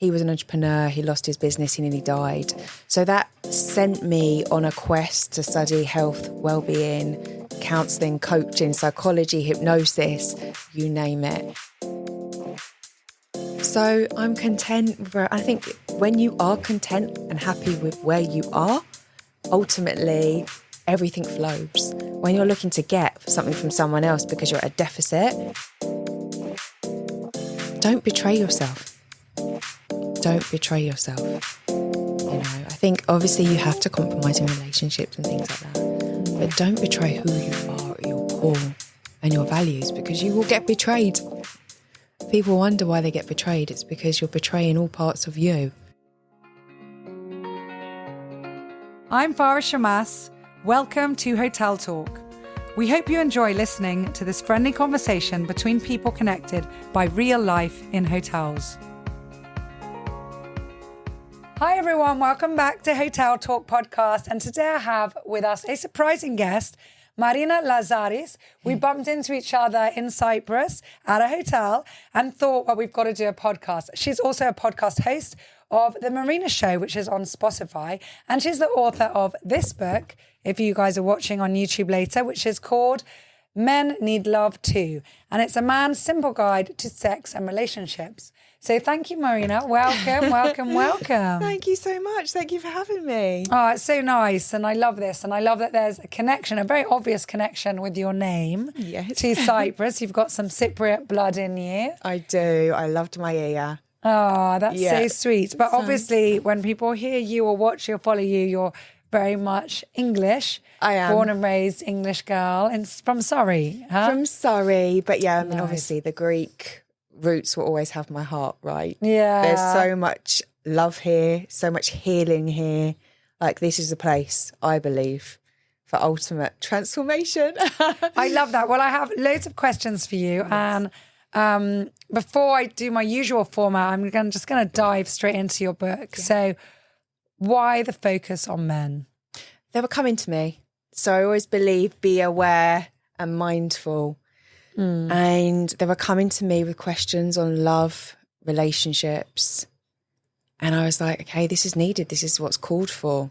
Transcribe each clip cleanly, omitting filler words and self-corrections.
he was an entrepreneur, he lost his business, he nearly died. So that sent me on a quest to study health, well-being, counselling, coaching, psychology, hypnosis, you name it. So I'm content. I think when you are content and happy with where you are, ultimately everything flows. When you're looking to get something from someone else because you're at a deficit, don't betray yourself. Don't betray yourself. I think obviously you have to compromise in relationships and things like that, but don't betray who you are at your core and your values, because you will get betrayed. People wonder why they get betrayed. It's because you're betraying all parts of you. I'm Farah Shammas. Welcome to Hotel Talk. We hope you enjoy listening to this friendly conversation between people connected by real life in hotels. Hi everyone, welcome back to Hotel Talk podcast. And today I have with us a surprising guest, Marina Lazaris. We bumped into each other in Cyprus at a hotel and thought, well, we've got to do a podcast. She's also a podcast host of the Marina Show, which is on Spotify. And she's the author of this book, if you guys are watching on YouTube later, which is called Men Need Love Too. And it's a man's simple guide to sex and relationships. So thank you, Marina. Welcome, welcome, welcome. Thank you so much. Thank you for having me. Oh, it's so nice. And I love this. And I love that there's a connection, a very obvious connection with your name to Cyprus. You've got some Cypriot blood in you. I do. I loved my ear. Oh, that's so sweet. But obviously, when people hear you or watch you or follow you, you're very much English. I am. Born and raised English girl and from Surrey, huh? From Surrey. But yeah, I mean, obviously the Greek roots will always have my heart, right? Yeah. There's so much love here, so much healing here. Like, this is a place, I believe, for ultimate transformation. I love that. Well, I have loads of questions for you. Yes. And before I do my usual format, I'm just going to dive straight into your book. Yeah. So why the focus on men? They were coming to me. So I always believe, be aware and mindful. And they were coming to me with questions on love, relationships. And I was like, okay, this is needed. This is what's called for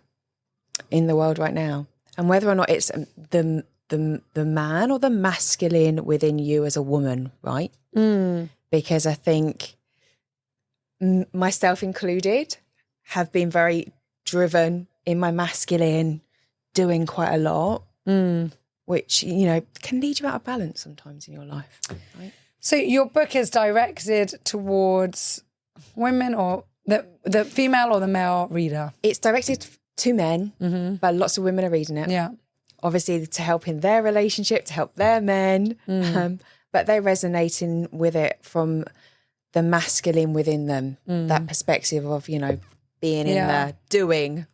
in the world right now. And whether or not it's the man or the masculine within you as a woman, right? Because I think myself included have been very driven in my masculine, doing quite a lot. Which, can lead you out of balance sometimes in your life, right? So your book is directed towards women or the female or the male reader? It's directed to men, but lots of women are reading it. Yeah. Obviously to help in their relationship, to help their men, but they're resonating with it from the masculine within them, that perspective of, being in the doing,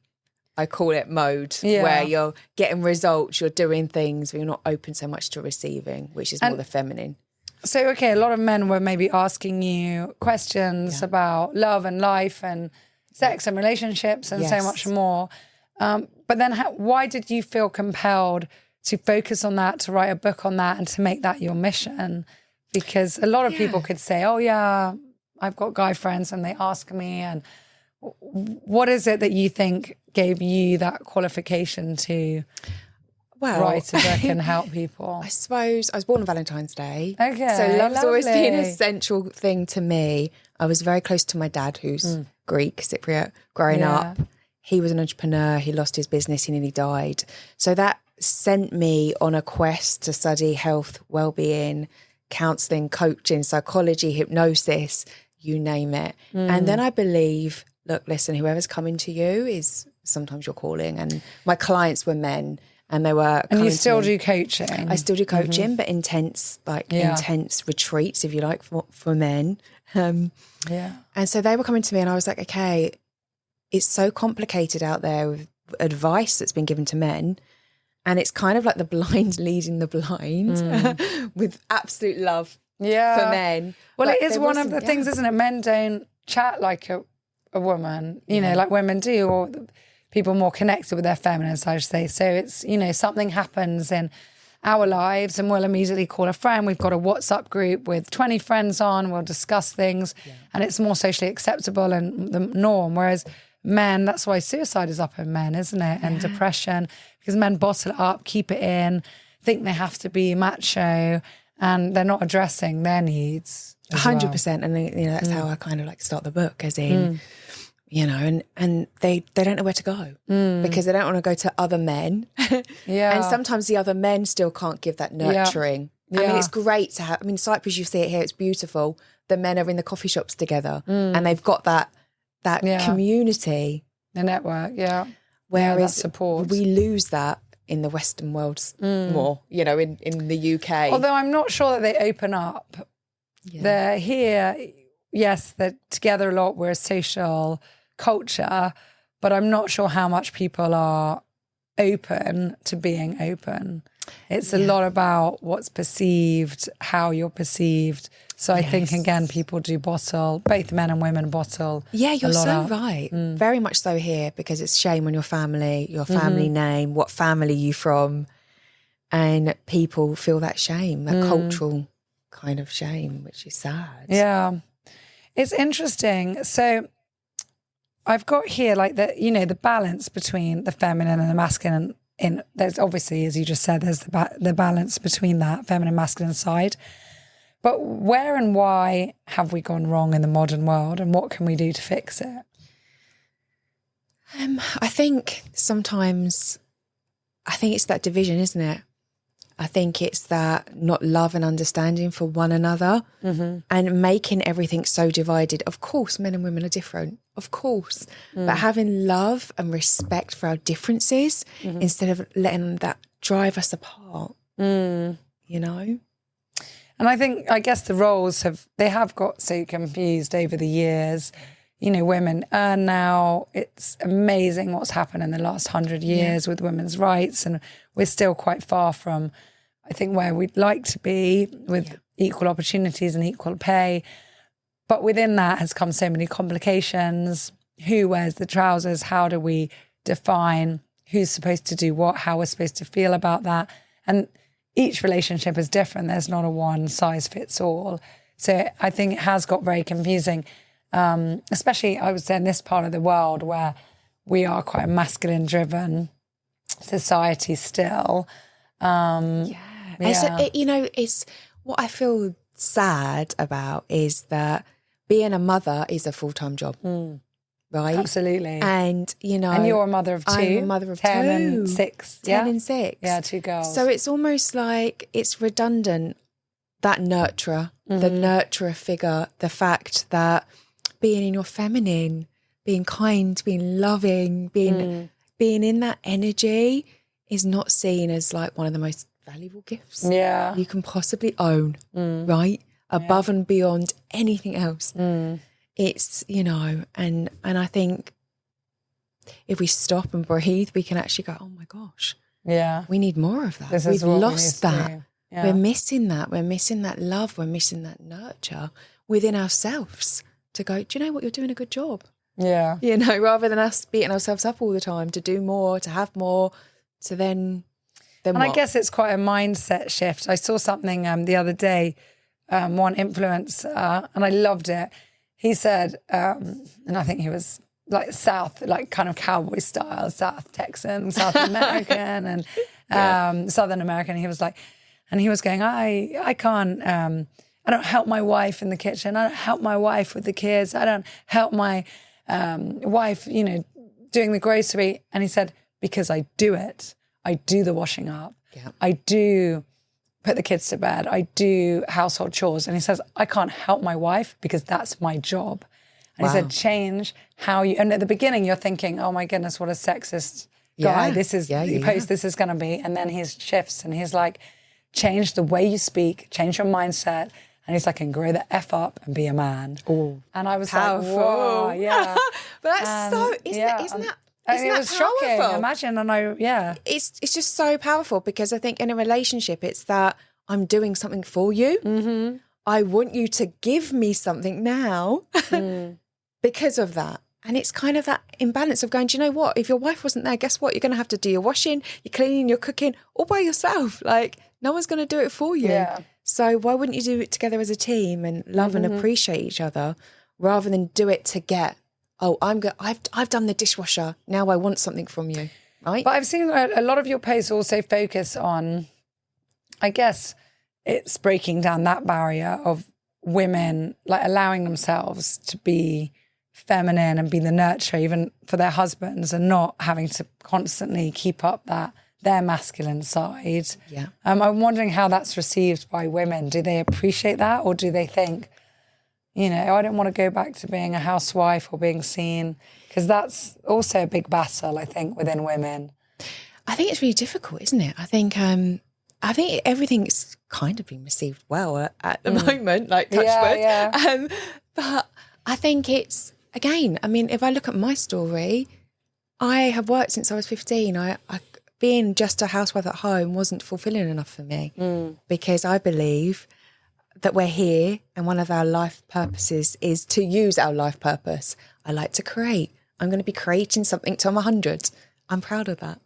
I call it mode, where you're getting results, you're doing things, but you're not open so much to receiving, which is more the feminine. So, okay, a lot of men were maybe asking you questions about love and life and sex and relationships and so much more. But then why did you feel compelled to focus on that, to write a book on that and to make that your mission? Because a lot of people could say, oh, yeah, I've got guy friends and they ask me. And what is it that you think gave you that qualification to write a book and help people? I suppose I was born on Valentine's Day. Okay, so love's always been a central thing to me. I was very close to my dad, who's Greek, Cypriot, growing up. He was an entrepreneur, he lost his business, he nearly died. So that sent me on a quest to study health, well-being, counselling, coaching, psychology, hypnosis, you name it. And then I believe, look, listen, whoever's coming to you is sometimes your calling. And my clients were men, and they were. And you still do coaching. I still do coaching, but intense retreats, if you like, for men. And so they were coming to me, and I was like, okay, it's so complicated out there with advice that's been given to men. And it's kind of like the blind leading the blind with absolute love for men. Well, it is one of the things, isn't it? Men don't chat like a woman, like women do, or people more connected with their feminine side, I should say. So it's, something happens and our lives, and we'll immediately call a friend. We've got a WhatsApp group with 20 friends on. We'll discuss things, and it's more socially acceptable and the norm. Whereas men, that's why suicide is up in men, isn't it? And depression, because men bottle it up, keep it in, think they have to be macho, and they're not addressing their needs. 100%. And that's how I kind of like start the book, as in, and they don't know where to go because they don't want to go to other men. And sometimes the other men still can't give that nurturing. I mean, it's great to have, Cyprus, you see it here, it's beautiful. The men are in the coffee shops together and they've got that community. The network, Whereas support. We lose that in the Western world more, in the UK. Although I'm not sure that they open up. They're here, yes, they're together a lot, we're a social culture, but I'm not sure how much people are open to being open. It's a lot about what's perceived, how you're perceived. So I think, again, people do bottle, both men and women bottle. Yeah, you're so right. Very much so here, because it's shame on your family name, what family you from. And people feel that shame, that cultural kind of shame, which is sad. Yeah. It's interesting. So I've got here like the balance between the feminine and the masculine. There's obviously, as you just said, there's the balance between that feminine masculine side. But where and why have we gone wrong in the modern world, and what can we do to fix it? I think sometimes, it's that division, isn't it? I think it's that not love and understanding for one another and making everything so divided. Of course, men and women are different, of course. But having love and respect for our differences instead of letting that drive us apart, And I guess the roles have got so confused over the years. Women earn now. It's amazing what's happened in the last 100 years with women's rights, and we're still quite far from, I think, where we'd like to be with equal opportunities and equal pay. But within that has come so many complications. Who wears the trousers? How do we define who's supposed to do what? How we're supposed to feel about that? And each relationship is different. There's not a one size fits all. So I think it has got very confusing. Especially, I would say, in this part of the world where we are quite a masculine-driven society still. It's what I feel sad about is that being a mother is a full-time job, right? Absolutely. And, And you're a mother of two. I'm a mother of 10 two. and 6. 10 and 6. Yeah, 2 girls. So it's almost like it's redundant, that nurturer, the nurturer figure, the fact that being in your feminine, being kind, being loving, being in that energy is not seen as like one of the most valuable gifts you can possibly own, right? Above and beyond anything else. It's, and I think if we stop and breathe, we can actually go, oh my gosh, we need more of that. We've lost that. We're missing that. We're missing that love. We're missing that nurture within ourselves. To go, do you know what, you're doing a good job? Yeah. Rather than us beating ourselves up all the time to do more, to have more, to then and what? I guess it's quite a mindset shift. I saw something the other day, one influencer, and I loved it. He said, and I think he was like South, like kind of cowboy style, South Texan, South American and Southern American. He was like, and he was going, I can't, I don't help my wife in the kitchen. I don't help my wife with the kids. I don't help my wife, doing the grocery. And he said, because I do it. I do the washing up. Yeah. I do put the kids to bed. I do household chores. And he says, I can't help my wife because that's my job. And he said, change how you, and at the beginning you're thinking, oh my goodness, what a sexist guy. This is the post this is going to be. And then he shifts and he's like, change the way you speak, change your mindset. And he's like, and grow the F up and be a man. Oh, and I was powerful. Like, whoa, yeah. But that's isn't that it was powerful? Shocking. Imagine, and it's just so powerful because I think in a relationship, it's that I'm doing something for you. Mm-hmm. I want you to give me something now because of that. And it's kind of that imbalance of going, do you know what? If your wife wasn't there, guess what? You're going to have to do your washing, your cleaning, your cooking all by yourself. Like, No one's going to do it for you. Yeah. So why wouldn't you do it together as a team and love and appreciate each other rather than do it to get, I've done the dishwasher. Now I want something from you. Right. But I've seen a lot of your posts also focus on, I guess it's breaking down that barrier of women like allowing themselves to be feminine and be the nurturer even for their husbands and not having to constantly keep up their masculine side. Yeah. I'm wondering how that's received by women. Do they appreciate that, or do they think, I don't want to go back to being a housewife or being seen? Because that's also a big battle, I think, within women. I think it's really difficult, isn't it? I think everything's kind of been received well at the moment, like touch wood. Yeah. But I think it's, again, I mean, if I look at my story, I have worked since I was 15. I being just a housewife at home wasn't fulfilling enough for me because I believe that we're here and one of our life purposes is to use our life purpose. I like to create. I'm going to be creating something till I'm 100. I'm proud of that.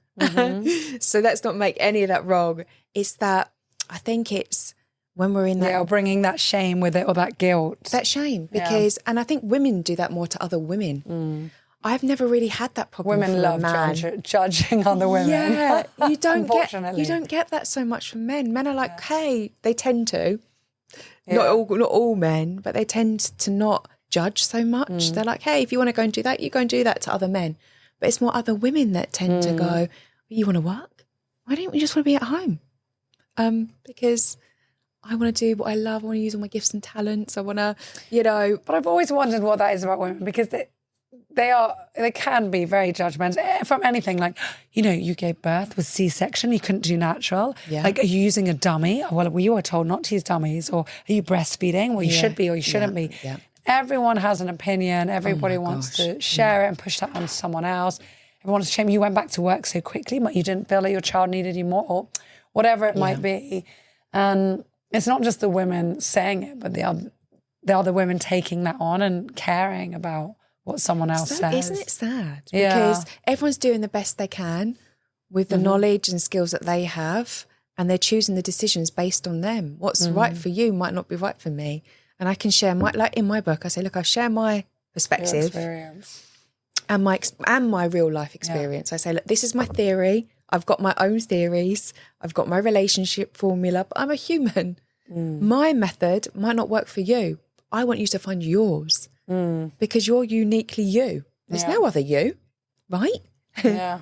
So let's not make any of that wrong. It's that I think it's when we're in that... or bringing that shame with it or that guilt. That shame because... And I think women do that more to other women. I've never really had that problem. Women love judging other women. Yeah, you don't get that so much from men. Men are like, hey, they tend to. Yeah. Not all men, but they tend to not judge so much. They're like, hey, if you want to go and do that, you go and do that to other men. But it's more other women that tend to go, you want to work? Why don't you just want to be at home? Because I want to do what I love. I want to use all my gifts and talents. I want to, But I've always wondered what that is about women because they can be very judgmental from anything. Like, you gave birth with C-section, you couldn't do natural. Yeah. Like, are you using a dummy? Well, you were told not to use dummies. Or are you breastfeeding? Well, you should be or you shouldn't be. Yeah. Everyone has an opinion. Everybody wants to share it and push that on someone else. Everyone's ashamed you went back to work so quickly, but you didn't feel like your child needed you more, or whatever it might be. And it's not just the women saying it, but the other women taking that on and caring about what someone else says. Isn't it sad? Because everyone's doing the best they can with the knowledge and skills that they have, and they're choosing the decisions based on them. What's right for you might not be right for me. And I can share like in my book, I say, look, I share my perspective and my real life experience. I say, look, this is my theory. I've got my own theories. I've got my relationship formula, but I'm a human. My method might not work for you. I want you to find yours because you're uniquely you. There's no other you, right? Yeah.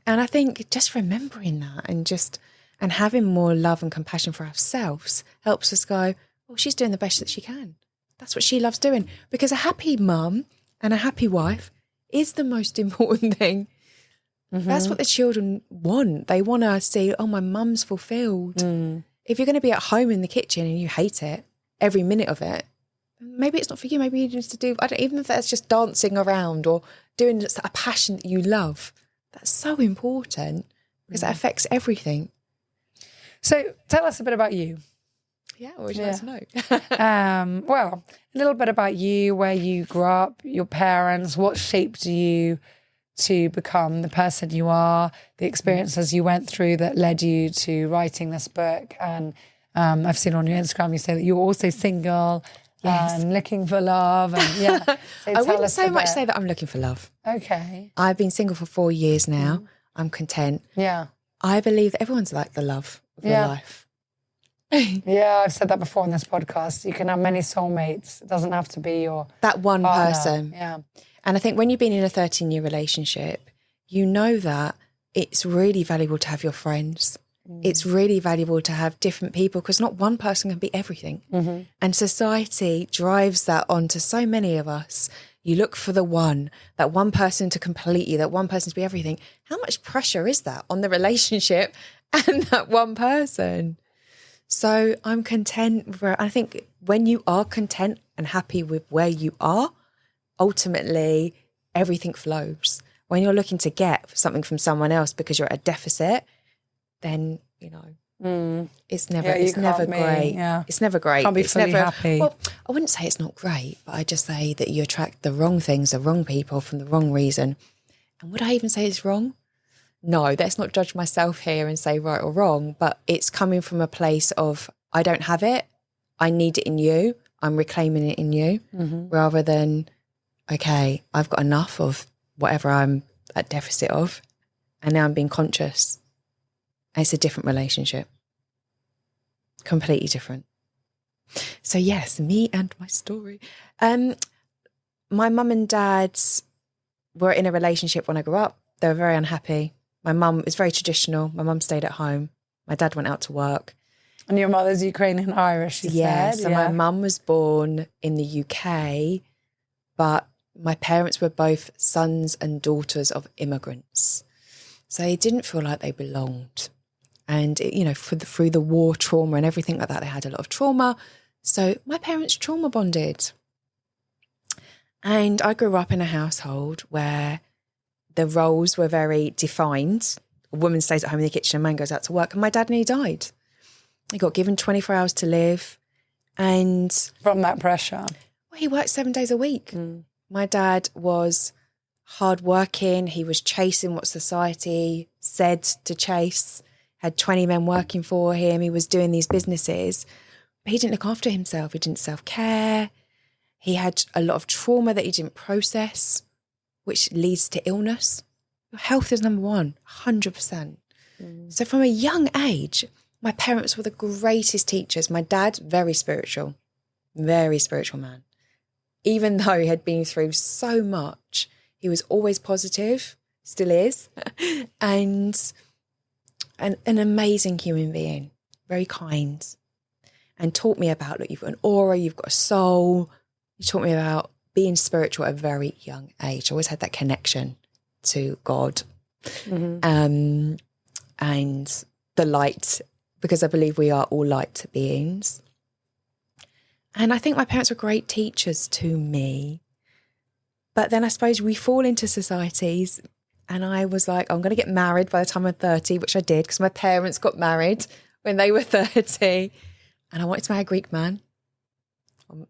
And I think just remembering that and having more love and compassion for ourselves helps us go, well, she's doing the best that she can. That's what she loves doing. Because a happy mum and a happy wife is the most important thing. That's what the children want. They want to see, oh, my mum's fulfilled. If you're going to be at home in the kitchen and you hate it, every minute of it, maybe it's not for you. Maybe you need to do, even if that's just dancing around or doing a passion that you love. That's so important because that affects everything. So tell us a bit about you. Yeah, what would you like to know? Well, a little bit about you, where you grew up, your parents, what shaped you to become the person you are, the experiences you went through that led you to writing this book. And I've seen on your Instagram, you say that you're also single and looking for love. And so I wouldn't so much say that I'm looking for love. Okay. I've been single for 4 years now. I'm content. Yeah. I believe that everyone's like the love of their life. Yeah, I've said that before in this podcast. You can have many soulmates. It doesn't have to be that one partner. person. Yeah. And I think when you've been in a 13-year relationship, you know that it's really valuable to have your friends. It's really valuable to have different people because not one person can be everything. And society drives that onto so many of us. You look for that one person to complete you, that one person to be everything. How much pressure is that on the relationship and that one person? So I'm content. I think when you are content and happy with where you are, ultimately everything flows. When you're looking to get something from someone else because you're at a deficit, then, it's never great. Yeah. It's never great. Can't be fully happy. Well, I wouldn't say it's not great, but I just say that you attract the wrong things, the wrong people from the wrong reason. And would I even say it's wrong? no, let's not judge myself here and say right or wrong, but it's coming from a place of, I don't have it, I need it in you, I'm reclaiming it in you, rather than, okay, I've got enough of whatever I'm at deficit of, and now I'm being conscious. And it's a different relationship. Completely different. So yes, me and my story. My mum and dad were in a relationship when I grew up. They were very unhappy. My mum is very traditional. My mum stayed at home. My dad went out to work. And your mother's Ukrainian Irish, you said? So my mum was born in the UK, but my parents were both sons and daughters of immigrants. So they didn't feel like they belonged. And, you know, through the war trauma and everything like that, they had a lot of trauma. So my parents trauma bonded. And I grew up in a household where the roles were very defined. A woman stays at home in the kitchen, a man goes out to work. And my dad nearly died. He got given 24 hours to live. And from that pressure? Well, he worked 7 days a week. My dad was hardworking. He was chasing what society said to chase. Had 20 men working for him. He was doing these businesses. But he didn't look after himself. He didn't self-care. He had a lot of trauma that he didn't process, which leads to illness. Health is number one, 100%. So from a young age, my parents were the greatest teachers. My dad, very spiritual man. Even though he had been through so much, he was always positive, still is, and an amazing human being, very kind, and taught me about, look, you've got an aura, you've got a soul. He taught me about being spiritual at a very young age. I always had that connection to God and the light, because I believe we are all light beings. And I think my parents were great teachers to me. But then I suppose we fall into societies, and I was like, I'm going to get married by the time I'm 30, which I did because my parents got married when they were 30. And I wanted to marry a Greek man,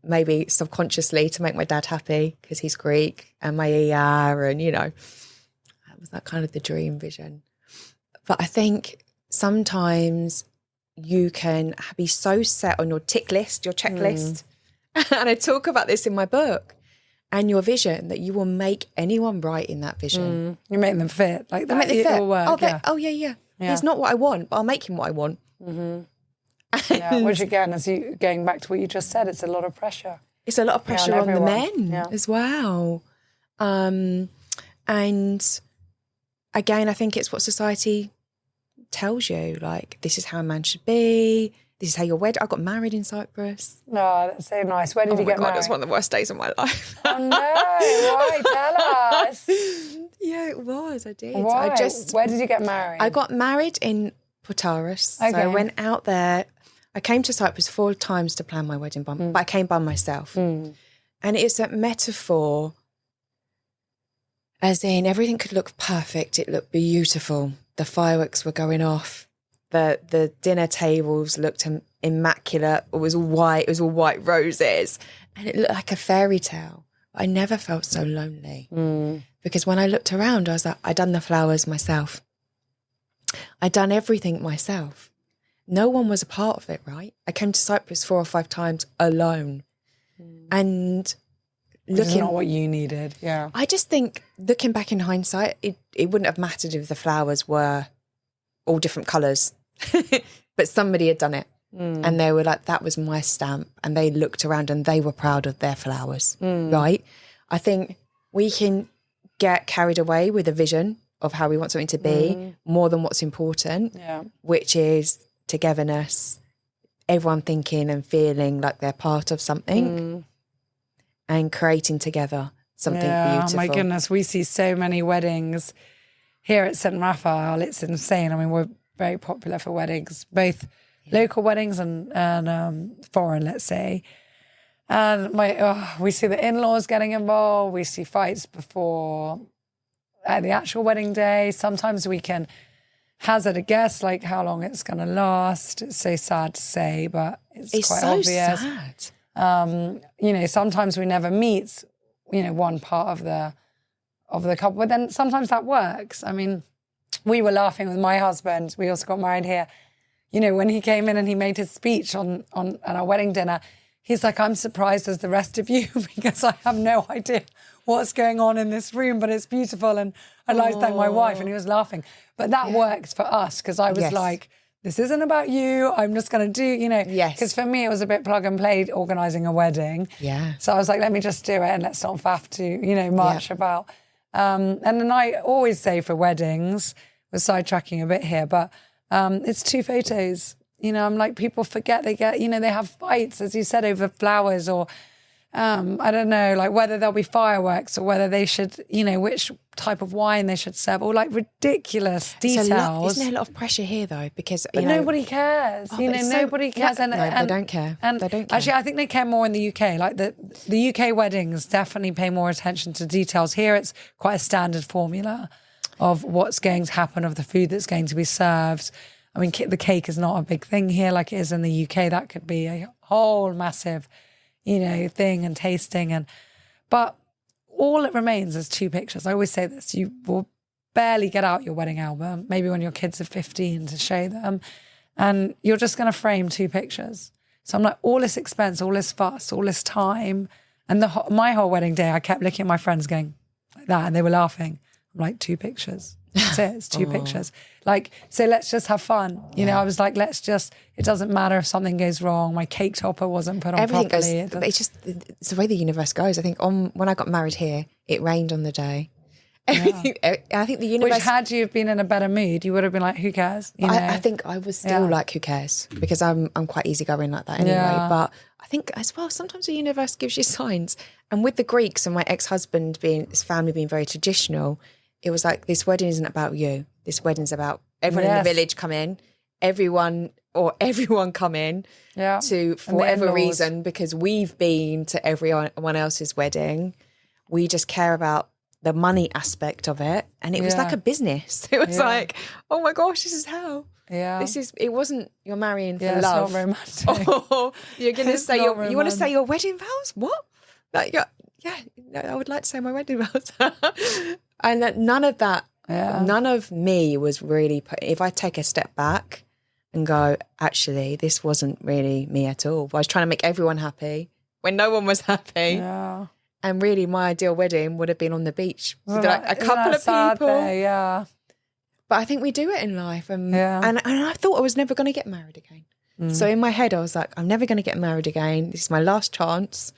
maybe subconsciously to make my dad happy because he's Greek and my and, you know, that was that kind of the dream vision. But I think sometimes you can be so set on your tick list, your checklist. And I talk about this in my book, and your vision, that you will make anyone right in that vision. You make them fit. Like that. Make them fit. It'll work, yeah. He's not what I want, but I'll make him what I want. Which again, as you going back to what you just said, it's a lot of pressure. It's a lot of pressure on the men as well. And again, I think it's what society tells you, like, this is how a man should be, this is how you're wed. I got married in Cyprus. No, that's so nice. Where did you get married? It was one of the worst days of my life. Oh no, why? Tell us. Yeah, it was. I did. Why? Where did you get married? I got married in Potaris. Okay. So I went out there. I came to Cyprus 4 times to plan my wedding, but I came by myself. And it's a metaphor, as in everything could look perfect. It looked beautiful. The fireworks were going off. The dinner tables looked immaculate. It was white. It was all white roses. And it looked like a fairy tale. I never felt so lonely. Because when I looked around, I was like, I'd done the flowers myself. I'd done everything myself. No one was a part of it, right? I came to Cyprus 4 or 5 times alone. And It's not what you needed, yeah. I just think, looking back in hindsight, it wouldn't have mattered if the flowers were all different colours. But somebody had done it. And they were like, that was my stamp. And they looked around and they were proud of their flowers, right? I think we can get carried away with a vision of how we want something to be more than what's important, which is togetherness, everyone thinking and feeling like they're part of something and creating together something beautiful. My goodness, we see so many weddings here at St. Raphael. It's insane. I mean, we're very popular for weddings, both local weddings and foreign, let's say. And we see the in-laws getting involved. We see fights before the actual wedding day. Sometimes we can hazard a guess, like how long it's going to last. It's so sad to say, but it's quite so obvious. Sad. You know, sometimes we never meet, you know, one part of the couple, but then sometimes that works. I mean, we were laughing with my husband. We also got married here. You know, when he came in and he made his speech on at our wedding dinner, he's like, I'm surprised as the rest of you because I have no idea what's going on in this room, but it's beautiful and I'd like to thank my wife. And he was laughing. But that worked for us because I was like, this isn't about you. I'm just going to do, you know. Yes. Because for me, it was a bit plug and play organising a wedding. Yeah. So I was like, let me just do it and let's not faff to, you know, much about. And then I always say for weddings, we're sidetracking a bit here, but it's 2 photos. You know, I'm like, people forget they get, you know, they have fights, as you said, over flowers or, I don't know, like whether there'll be fireworks or whether they should, you know, which type of wine they should serve or like ridiculous details. Isn't there a lot of pressure here though? Because, but nobody cares. You know, nobody cares. No, they don't care. And they don't care. Actually, I think they care more in the UK. Like the UK weddings definitely pay more attention to details. Here, it's quite a standard formula of what's going to happen, of the food that's going to be served. I mean, the cake is not a big thing here like it is in the UK. That could be a whole massive, you know, thing and tasting. But all it remains is 2 pictures. I always say this, you will barely get out your wedding album, maybe when your kids are 15 to show them. And you're just going to frame 2 pictures. So I'm like, all this expense, all this fuss, all this time. And my whole wedding day, I kept looking at my friends going like that and they were laughing. I'm like, 2 pictures. That's it. It's 2 pictures. Like, so let's just have fun. You know, I was like, it doesn't matter if something goes wrong. My cake topper wasn't put on Everything properly. goes, it's the way the universe goes. I think when I got married here, it rained on the day. Everything, I think the universe... Which had you been in a better mood, you would have been like, who cares? You know? I think I was still like, who cares? Because I'm quite easygoing like that anyway. Yeah. But I think as well, sometimes the universe gives you signs. And with the Greeks and my ex-husband his family being very traditional, it was like, this wedding isn't about you. This wedding's about everyone in the village come in, everyone come in for whatever reason, because we've been to everyone else's wedding. We just care about the money aspect of it. And it was like a business. It was like, oh my gosh, this is hell. Yeah. It wasn't, you're marrying for love. It's not romantic. Or you're going to say, you want to say your wedding vows? What? Like, I would like to say my wedding vows. And that none of that, none of me was really, if I take a step back and go, actually, this wasn't really me at all. I was trying to make everyone happy when no one was happy. Yeah. And really my ideal wedding would have been on the beach. So like a couple of people. There, But I think we do it in life. And I thought I was never going to get married again. So in my head, I was like, I'm never going to get married again. This is my last chance.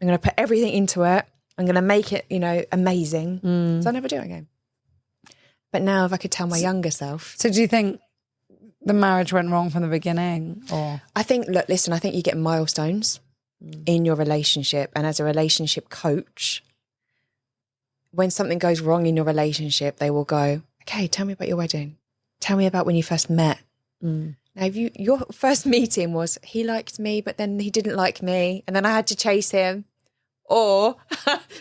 I'm going to put everything into it. I'm going to make it, you know, amazing. So I'll never do it again. But now if I could tell my younger self. So do you think the marriage went wrong from the beginning? Or I think, look, listen, I think you get milestones in your relationship. And as a relationship coach, when something goes wrong in your relationship, they will go, okay, tell me about your wedding. Tell me about when you first met. Now, if your first meeting was, he liked me, but then he didn't like me, and then I had to chase him, or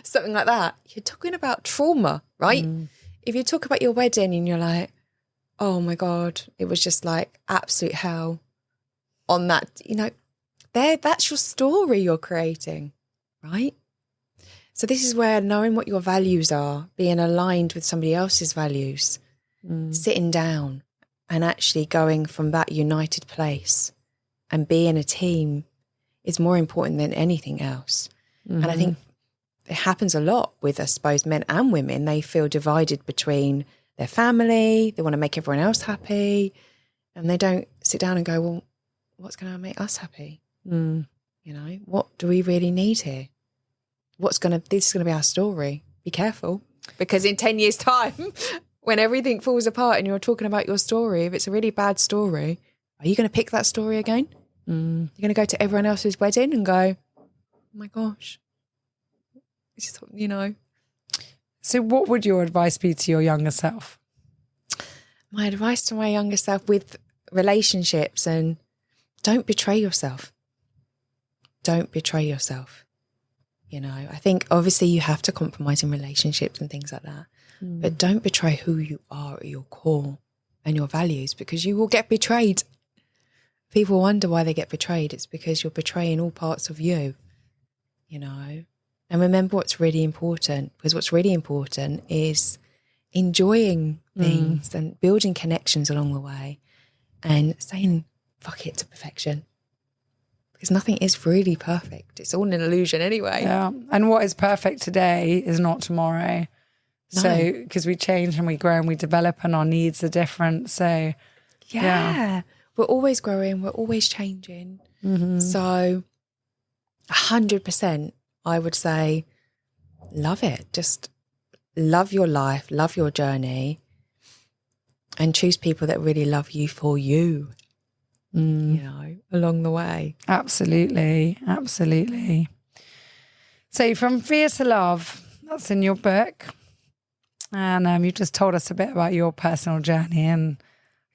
something like that. You're talking about trauma, right? If you talk about your wedding and you're like, oh my God, it was just like absolute hell on that, you know, that's your story you're creating, right? So this is where knowing what your values are, being aligned with somebody else's values, sitting down and actually going from that united place and being a team is more important than anything else. And I think it happens a lot with, I suppose, men and women. They feel divided between their family, they want to make everyone else happy, and they don't sit down and go, well, what's going to make us happy? You know, what do we really need here? This is going to be our story. Be careful, because in 10 years' time, when everything falls apart and you're talking about your story, if it's a really bad story, are you going to pick that story again? You're going to go to everyone else's wedding and go, oh my gosh, it's just, you know. So what would your advice be to your younger self? My advice to my younger self with relationships, and don't betray yourself. Don't betray yourself. You know, I think obviously you have to compromise in relationships and things like that, but don't betray who you are at your core and your values, because you will get betrayed. People wonder why they get betrayed. It's because you're betraying all parts of you, you know. And remember what's really important, because what's really important is enjoying things and building connections along the way and saying fuck it to perfection. Because nothing is really perfect. It's all an illusion anyway. Yeah. And what is perfect today is not tomorrow. No. So, because we change and we grow and we develop and our needs are different. So, yeah. We're always growing. We're always changing. So 100%, I would say, love it. Just love your life, love your journey, and choose people that really love you for you, you know, along the way. Absolutely. Absolutely. So from Fear to Love, that's in your book. And you just told us a bit about your personal journey, and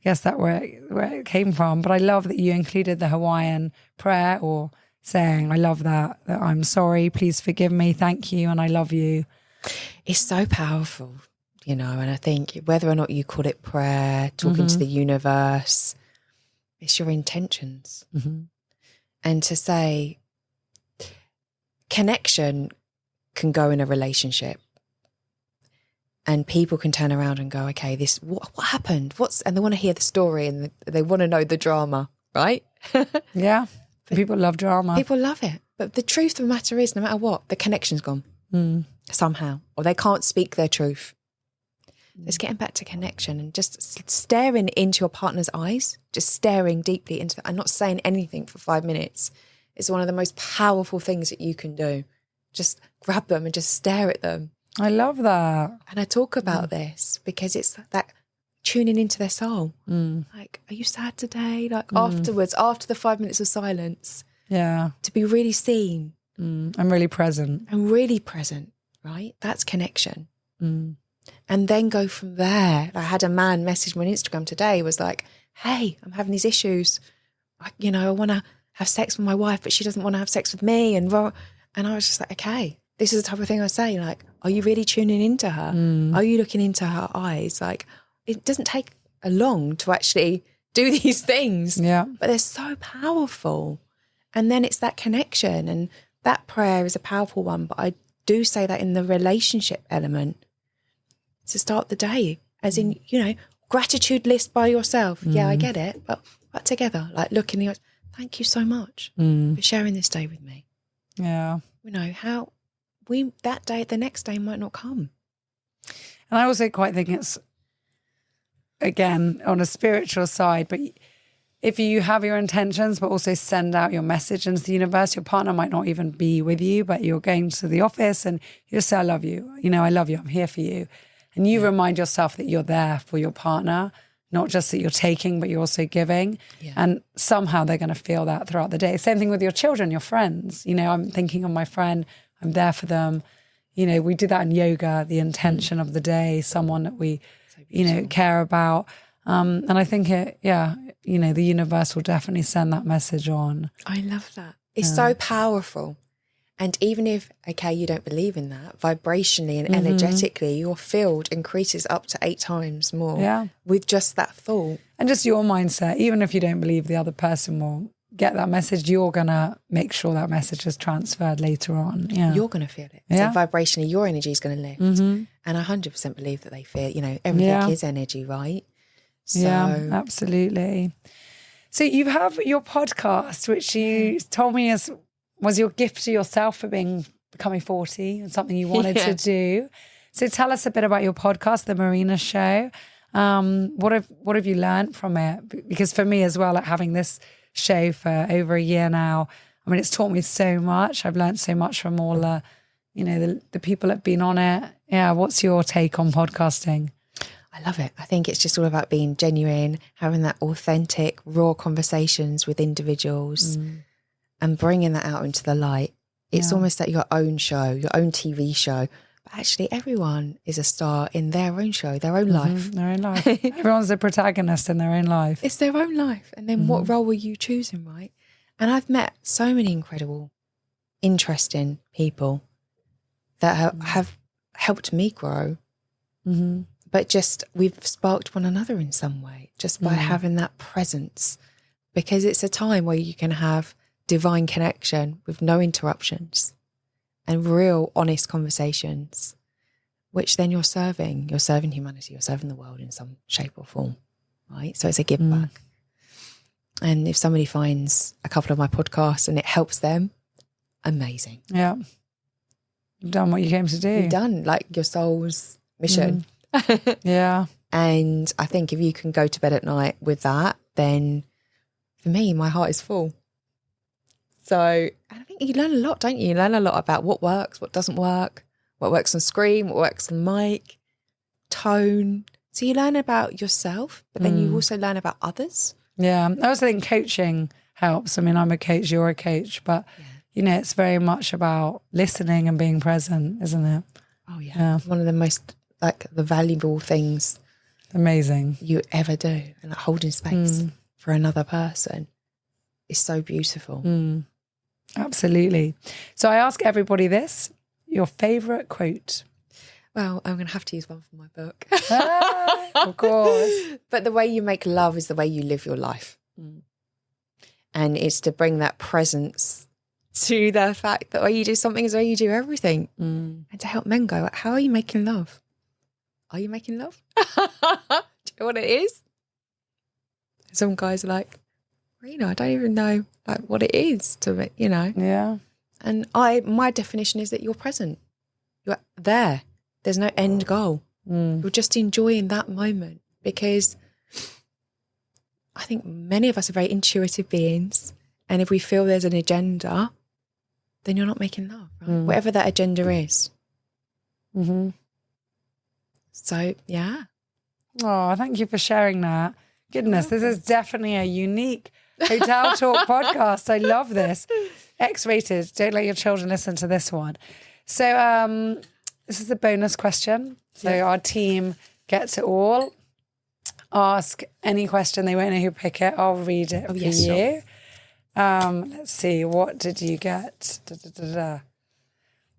I guess that where it came from. But I love that you included the Hawaiian prayer, or saying, I love that I'm sorry, please forgive me, thank you, and I love you. It's so powerful, you know, and I think whether or not you call it prayer, talking to the universe, it's your intentions. And to say connection can go in a relationship. And people can turn around and go, okay, this what happened? And they want to hear the story and they want to know the drama, right? Yeah. People love drama. People love it. But the truth of the matter is, no matter what, the connection's gone somehow, or they can't speak their truth. It's getting back to connection and just staring into your partner's eyes, just staring deeply into them and not saying anything for 5 minutes. It's one of the most powerful things that you can do. Just grab them and just stare at them. I love that. And I talk about this because it's that tuning into their soul. Like, are you sad today? Like afterwards, after the 5 minutes of silence. Yeah. To be really seen. I'm really present. And really present, right? That's connection. And then go from there. I had a man message me on Instagram today, was like, hey, I'm having these issues. I want to have sex with my wife, but she doesn't want to have sex with me. And I was just like, okay. This is the type of thing I say, like, are you really tuning into her? Are you looking into her eyes? Like, it doesn't take a long to actually do these things. Yeah. But they're so powerful. And then it's that connection. And that prayer is a powerful one. But I do say that in the relationship element, to start the day, as in, gratitude list by yourself. Yeah, I get it. But together, like, look in the eyes. Thank you so much for sharing this day with me. Yeah. How... the next day might not come. And I also quite think it's, again, on a spiritual side, but if you have your intentions, but also send out your message into the universe, your partner might not even be with you, but you're going to the office and you just say, I love you. I love you. I'm here for you. And you remind yourself that you're there for your partner, not just that you're taking, but you're also giving. Yeah. And somehow they're going to feel that throughout the day. Same thing with your children, your friends. I'm thinking of my friend, I'm there for them. We do that in yoga, the intention of the day, someone that we, care about. And I think the universe will definitely send that message on. I love that. It's so powerful. And even if, you don't believe in that, vibrationally and energetically, your field increases up to 8 times more with just that thought. And just your mindset, even if you don't believe the other person will get that message, you're going to make sure that message is transferred later on. Yeah. You're going to feel it. So vibrationally, your energy is going to lift. And I 100% believe that they feel, everything is energy, right? So. Yeah, absolutely. So you have your podcast, which you told me was your gift to yourself for becoming 40 and something you wanted to do. So tell us a bit about your podcast, The Marina Show. What have you learned from it? Because for me as well, like having this show for over a year now, it's taught me so much. I've learned so much from all the people that have been on it. Yeah, what's your take on podcasting? I love it. I think it's just all about being genuine, having that authentic, raw conversations with individuals and bringing that out into the light. It's almost like your own show, your own TV show. But actually everyone is a star in their own show, their own life. Their own life. Everyone's a protagonist in their own life. It's their own life. And then what role were you choosing, right? And I've met so many incredible, interesting people that have helped me grow. But just we've sparked one another in some way, just by having that presence. Because it's a time where you can have divine connection with no interruptions and real honest conversations which then you're serving humanity, you're serving the world in some shape or form, right? So it's a give back. And if somebody finds a couple of my podcasts and it helps them, amazing. Yeah. You've done what you came to do. You've done like your soul's mission. Yeah. And I think if you can go to bed at night with that, then for me, my heart is full. So I think you learn a lot, don't you? You learn a lot about what works, what doesn't work, what works on screen, what works on mic, tone. So you learn about yourself, but then you also learn about others. Yeah. I also think coaching helps. I mean, I'm a coach, you're a coach, but you know, it's very much about listening and being present, isn't it? Oh yeah. One of the most like the valuable things amazing you ever do, and like holding space for another person is so beautiful. Absolutely. So I ask everybody this, your favourite quote? Well, I'm going to have to use one from my book. Of course. But the way you make love is the way you live your life. And it's to bring that presence to the fact that the way you do something is the way you do everything. And to help men go, how are you making love? Are you making love? Do you know what it is? Some guys are like, Marina, I don't even know like what it is to me, you know. Yeah. And my definition is that you're present. You're there. There's no end goal. You're just enjoying that moment, because I think many of us are very intuitive beings, and if we feel there's an agenda, then you're not making love, right? Whatever that agenda is. So, yeah. Oh, thank you for sharing that. Goodness, this is definitely a unique Hotel Talk podcast. I love this. X-rated. Don't let your children listen to this one. So this is a bonus question. So our team get to all ask any question. They won't know who pick it. I'll read it for you. Sure. Let's see. What did you get?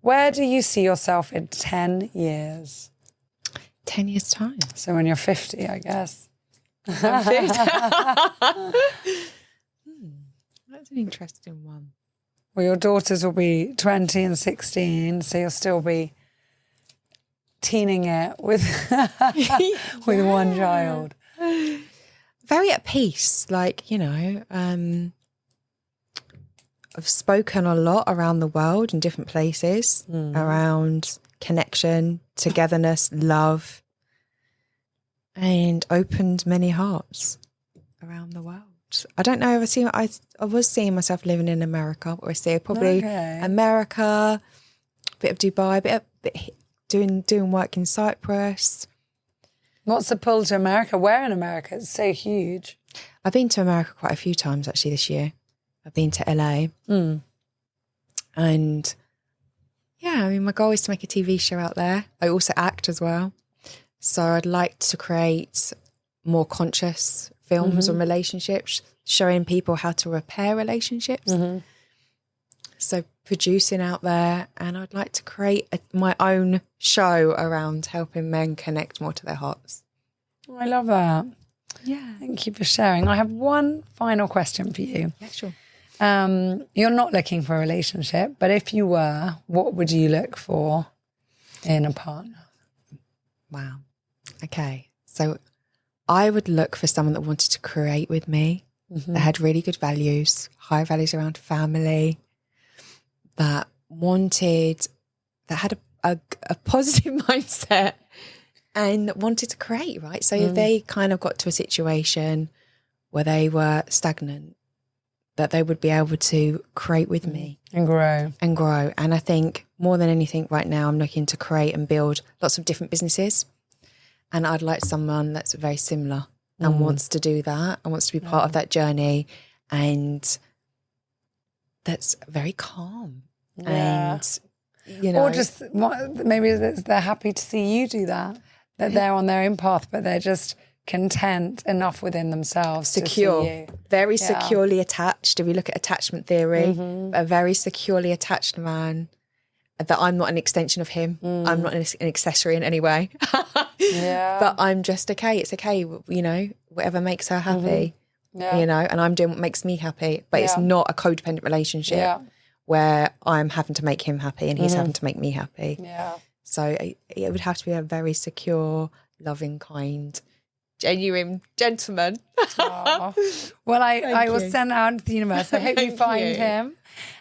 Where do you see yourself in 10 years? 10 years' time. So when you're 50, I guess. I'm 50. That's an interesting one. Well, your daughters will be 20 and 16, so you'll still be teening it with with one child. Very at peace, like, you know, I've spoken a lot around the world in different places around connection, togetherness, love, and opened many hearts around the world. I don't know if I was seeing myself living in America, but I see probably America, a bit of Dubai, doing work in Cyprus. What's the pull to America? Where in America? It's so huge. I've been to America quite a few times actually this year. I've been to LA. And yeah, I mean, my goal is to make a TV show out there. I also act as well. So I'd like to create more conscious films on relationships, showing people how to repair relationships. So producing out there, and I'd like to create my own show around helping men connect more to their hearts. I love that. Yeah. Thank you for sharing. I have one final question for you. Yeah, sure. You're not looking for a relationship, but if you were, what would you look for in a partner? Wow. Okay. So I would look for someone that wanted to create with me, that had really good values, high values around family, that had a positive mindset and wanted to create, right? So if they kind of got to a situation where they were stagnant, that they would be able to create with me. And grow. And I think more than anything right now, I'm looking to create and build lots of different businesses. And I'd like someone that's very similar and wants to do that and wants to be part of that journey, and that's very calm. And, you know. Or just maybe they're happy to see you do that. That they're on their own path, but they're just content enough within themselves. Secure. To see you. Very securely attached. If we look at attachment theory, a very securely attached man, that I'm not an extension of him. I'm not an accessory in any way. But I'm just okay. It's okay, you know, whatever makes her happy, you know, and I'm doing what makes me happy. But it's not a codependent relationship where I'm having to make him happy and he's having to make me happy. So it would have to be a very secure, loving, kind, genuine gentleman. Well, I will send out into the universe. I hope you find him.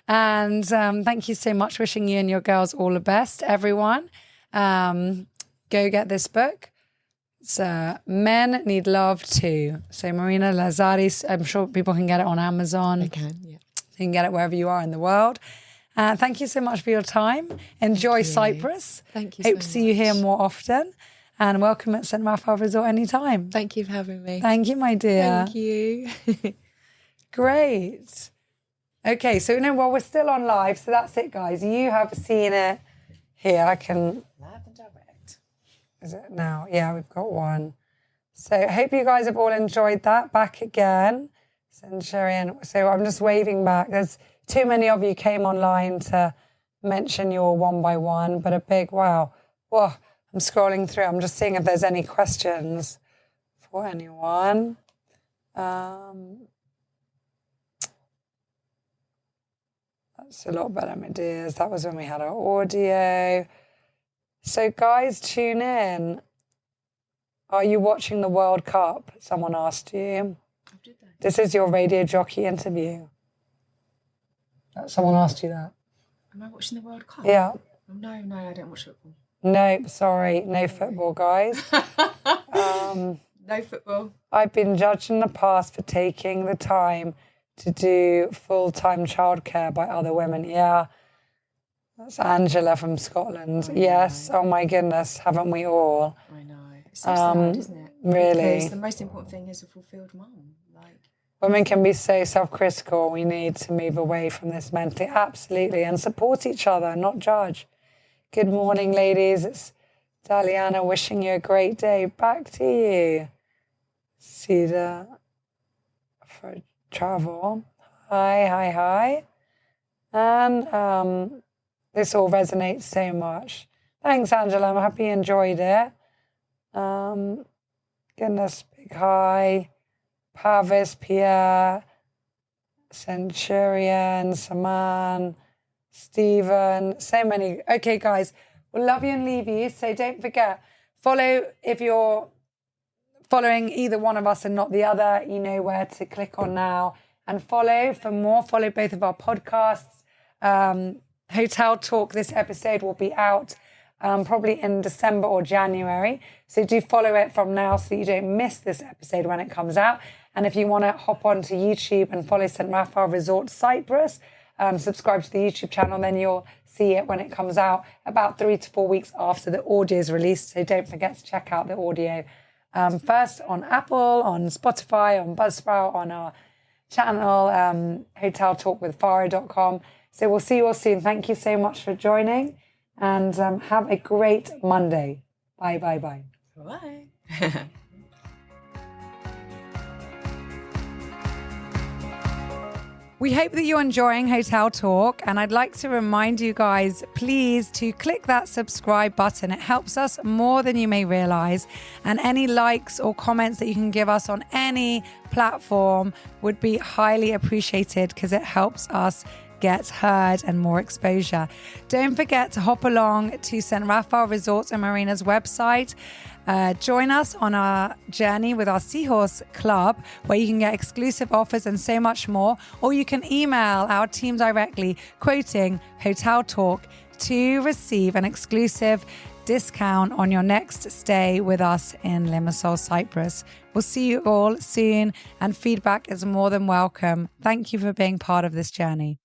And thank you so much. Wishing you and your girls all the best, everyone. Go get this book. It's Men Need Love Too. So Marina Lazaris, I'm sure people can get it on Amazon. They can, yeah. You can get it wherever you are in the world. Thank you so much for your time. Enjoy Cyprus. Thank you Hope to see you here more often. And welcome at St. Raphael Resort anytime. Thank you for having me. Thank you, my dear. Thank you. Great. Okay, so while we're still on live, so that's it, guys. You have seen it here. I can live and direct. Is it now? Yeah, we've got one. So I hope you guys have all enjoyed that. Back again. Centurion. So I'm just waving back. There's too many of you came online to mention your one by one, but a big wow. Whoa, I'm scrolling through. I'm just seeing if there's any questions for anyone. That's a lot better, my dears. That was when we had our audio. So guys, tune in. Are you watching the World Cup? Someone asked you. This is your radio jockey interview. Someone asked you that. Am I watching the World Cup? Yeah. Oh, no, I don't watch football. No, sorry, no football, guys. No football. I've been judged in the past for taking the time to do full-time childcare by other women. Yeah, that's Angela from Scotland. Yes, oh my goodness, haven't we all? I know. It's so sad, isn't it? Really. Because the most important thing is a fulfilled mum. Women can be so self-critical. We need to move away from this mentally. Absolutely. And support each other, not judge. Good morning, ladies. It's Daliana wishing you a great day. Back to you. Cedar for travel. Hi. And this all resonates so much. Thanks, Angela. I'm happy you enjoyed it. Goodness, big hi. Pavis, Pierre, Centurion, Saman, Stephen, so many. Okay, guys, we'll love you and leave you. So don't forget, follow if you're following either one of us and not the other. You know where to click on now. And follow for more. Follow both of our podcasts. Hotel Talk, this episode will be out probably in December or January. So do follow it from now so that you don't miss this episode when it comes out. And if you want to hop onto YouTube and follow St. Raphael Resort Cyprus, subscribe to the YouTube channel, then you'll see it when it comes out about 3 to 4 weeks after the audio is released. So don't forget to check out the audio first on Apple, on Spotify, on Buzzsprout, on our channel, hoteltalkwithfarah.com. So we'll see you all soon. Thank you so much for joining and have a great Monday. Bye. Bye. We hope that you're enjoying Hotel Talk, and I'd like to remind you guys, please, to click that subscribe button. It helps us more than you may realize, and any likes or comments that you can give us on any platform would be highly appreciated because it helps us get heard and more exposure. Don't forget to hop along to St. Raphael Resorts and Marina's website. Join us on our journey with our Seahorse Club, where you can get exclusive offers and so much more. Or you can email our team directly, quoting Hotel Talk, to receive an exclusive discount on your next stay with us in Limassol, Cyprus. We'll see you all soon, and feedback is more than welcome. Thank you for being part of this journey.